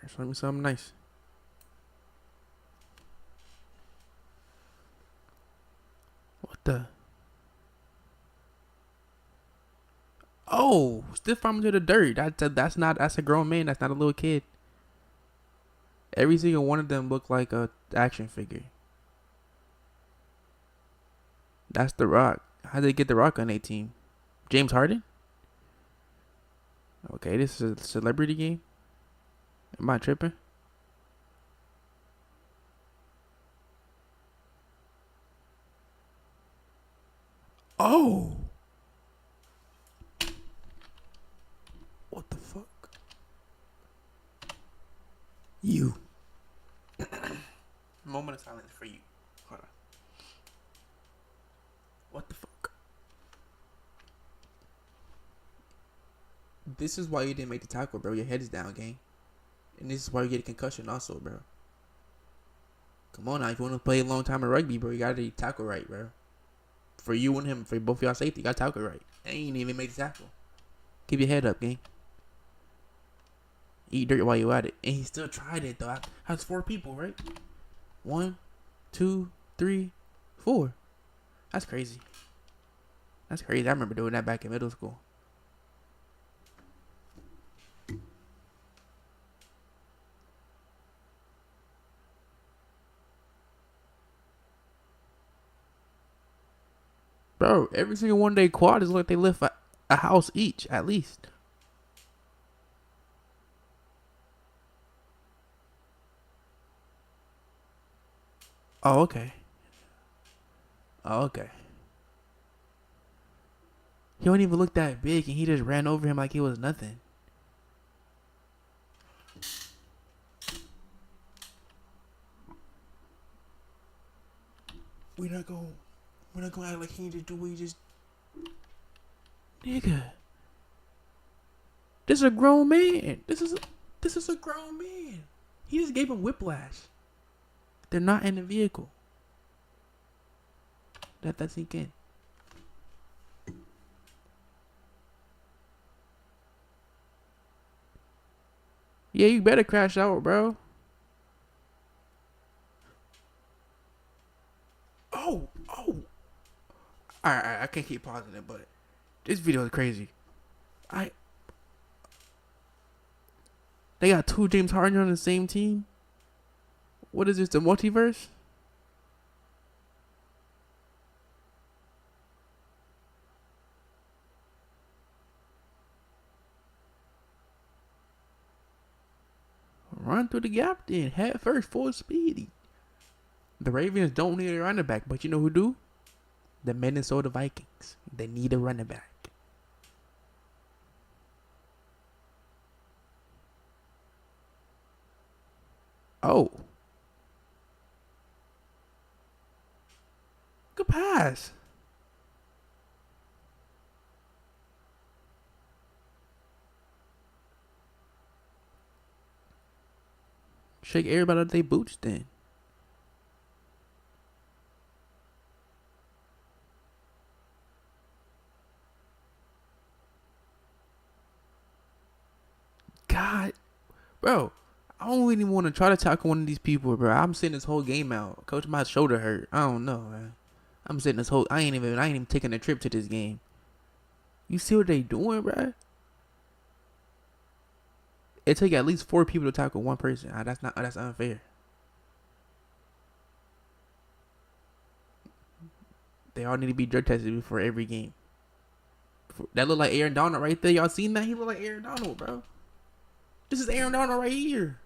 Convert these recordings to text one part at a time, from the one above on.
Alright, show me something nice. What the? Oh, still from to the dirt. That's a grown man. That's not a little kid. Every single one of them look like a action figure. That's the Rock. How did they get the Rock on their team? James Harden? Okay, this is a celebrity game. Am I tripping? Oh, what the fuck? You. Moment of silence for you. Hold on. What the fuck? This is why you didn't make the tackle, bro. Your head is down, gang. And this is why you get a concussion also, bro. Come on now. If you want to play a long time in rugby, bro, you got to tackle right, bro. For you and him, for both of y'all safety, you got to tackle right. And you didn't even make the tackle. Keep your head up, gang. Eat dirt while you at it. And he still tried it, though. That's 4 people, right? 1, 2, 3, 4. That's crazy. That's crazy. I remember doing that back in middle school. Bro, every single one day quad is like they lift a house each, at least. Oh, okay. Oh, okay. He don't even look that big, and he just ran over him like he was nothing. We're not gonna act like he just do what he just. Nigga, this is a grown man. This is a grown man. He just gave him whiplash. They're not in the vehicle. That's sink in. Yeah, you better crash out, bro. Oh. Alright, I can't keep pausing it, but this video is crazy. They got 2 James Harden on the same team. What is this, the multiverse? Run through the gap then, head first, full speed. The Ravens don't need a running back, but you know who do? The Minnesota Vikings. They need a running back. Oh. Good pass. Shake everybody out of their boots then. God. Bro, I don't even want to try to tackle one of these people, bro. I'm sitting this whole game out. Coach, my shoulder hurt. I don't know, man. I'm sitting this whole. I ain't even taking a trip to this game. You see what they doing, bro? It take at least 4 people to tackle one person. That's unfair. They all need to be drug tested before every game. That look like Aaron Donald right there. Y'all seen that? He look like Aaron Donald, bro. This is Aaron Donald right here.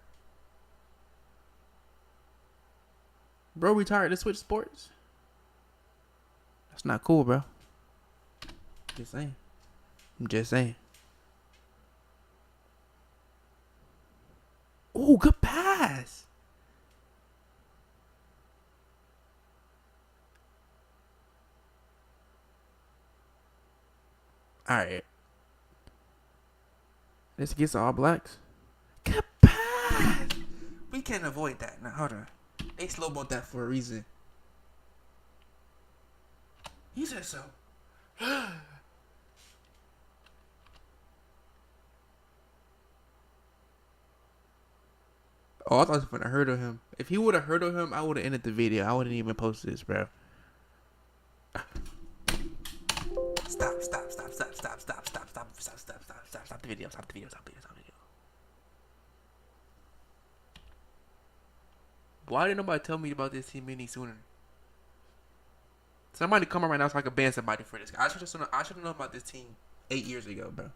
Bro retired to switch sports. That's not cool, bro. Just saying. I'm just saying. Oh, good pass. All right. This gets All Blacks. Good pass. We can't avoid that. Now, hold on. They slow-moed that for a reason. He said so. Oh, I thought I was gonna hurdle him. If he would have hurdled him, I would have ended the video. I wouldn't even post this, bro. Stop the video. Stop the video. Why didn't nobody tell me about this team any sooner? Somebody come on right now so I can ban somebody for this. I should have known about this team 8 years ago, bro.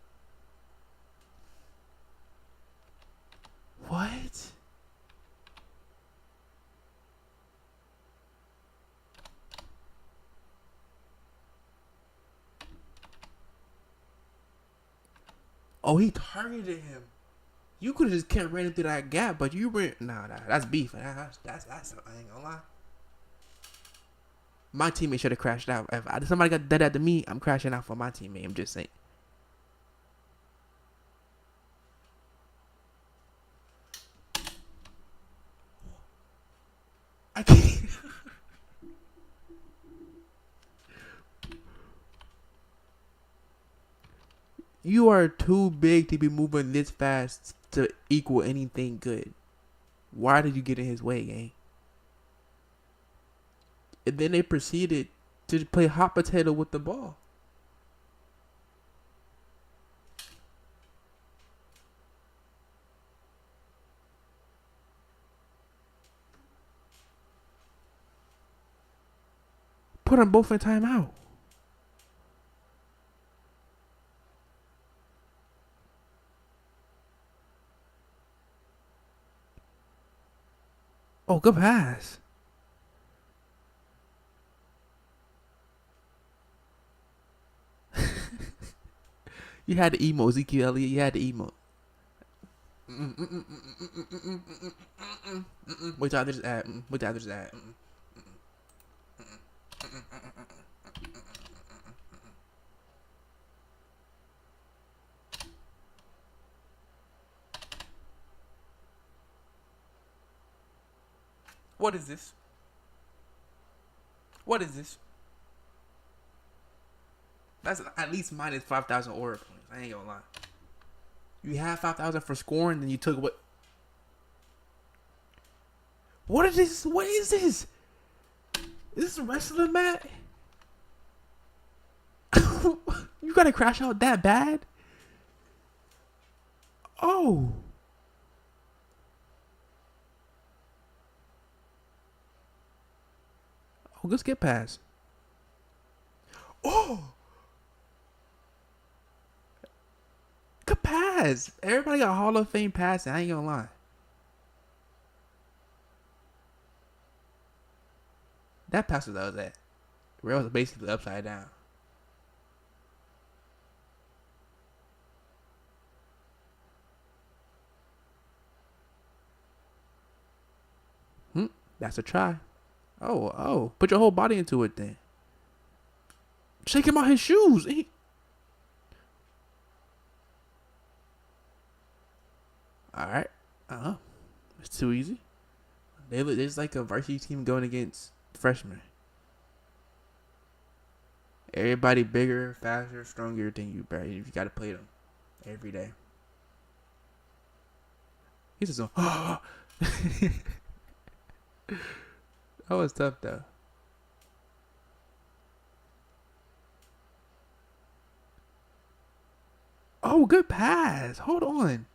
What? Oh, he targeted him. You could have just kept running through that gap, but you went. Nah, that's beef. That's I ain't gonna lie. My teammate should have crashed out. If somebody got dead after me, I'm crashing out for my teammate. I'm just saying. I can't. You are too big to be moving this fast to equal anything good. Why did you get in his way, gang? And then they proceeded to play hot potato with the ball. Put them both in timeout. Oh, good pass. You had the emote, Ezekiel Elliott. You had the emote. Wait till I just add. Wait till I just add. What is this? What is this? That's at least minus 5,000 aura points. I ain't gonna lie. You had 5,000 for scoring, then you took what? What is this? What is this? Is this a wrestling mat? You gotta crash out that bad? Oh. Oh, good skip pass. Oh. Good pass. Everybody got Hall of Fame passing. I ain't gonna lie. That pass was that. Rail was basically upside down. That's a try. Oh. Put your whole body into it then. Shake him out his shoes. Alright. It's too easy. There's like a varsity team going against freshmen. Everybody bigger, faster, stronger than you, bro. You gotta play them every day. He's just going, that was tough though. Oh, good pass. Hold on.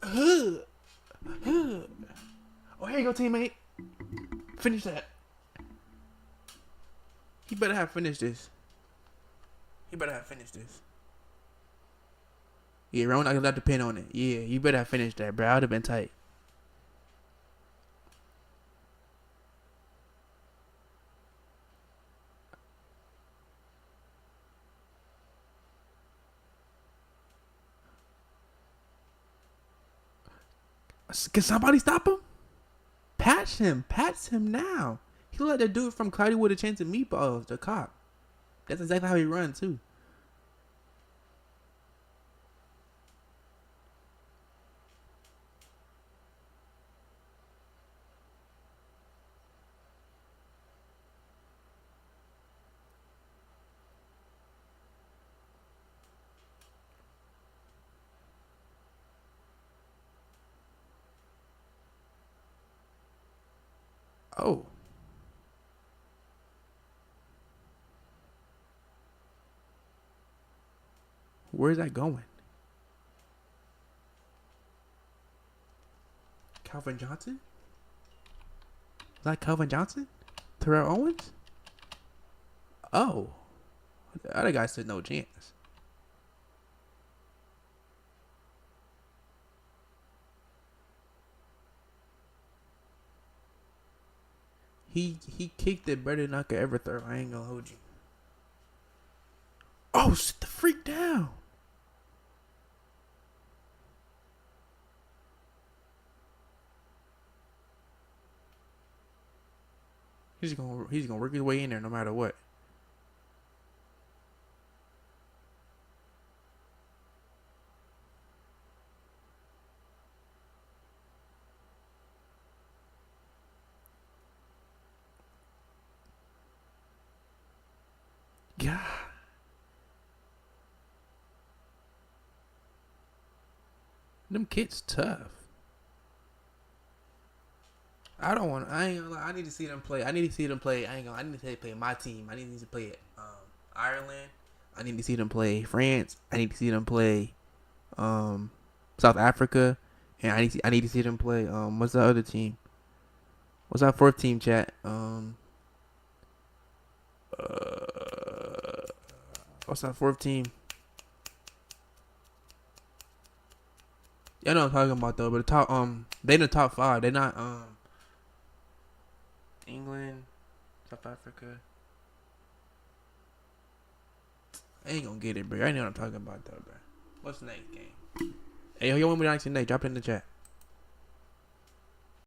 Oh, here you go, teammate. Finish that. He better have finished this. Yeah, Ron, I got the pin on it. Yeah, you better have finished that, bro. I would have been tight. Can somebody stop him? Patch him now. He let the dude from Cloudy with a Chance of Meatballs, the cop. That's exactly how he runs too. Oh, where's that going? Calvin Johnson? Is that Calvin Johnson? Terrell Owens? Oh, the other guy said no chance. He kicked it better than I could ever throw. I ain't gonna hold you. Oh, sit the freak down. He's gonna work his way in there no matter what. Yeah, them kids tough. I don't want. I ain't gonna lie. I need to see them play. I need to see them play. I ain't gonna. I need to see them play my team. I need to play Ireland. I need to see them play France. I need to see them play um, South Africa, and I need to see them play what's that other team? What's that fourth team? Chat uh, what's that fourth team? Yeah, I know what I'm talking about though. But the top they in the top five. They're not England, South Africa. I ain't gonna get it, bro. I know what I'm talking about though, bro. What's the next game? Hey, yo, want me to ask you next? Drop it in the chat.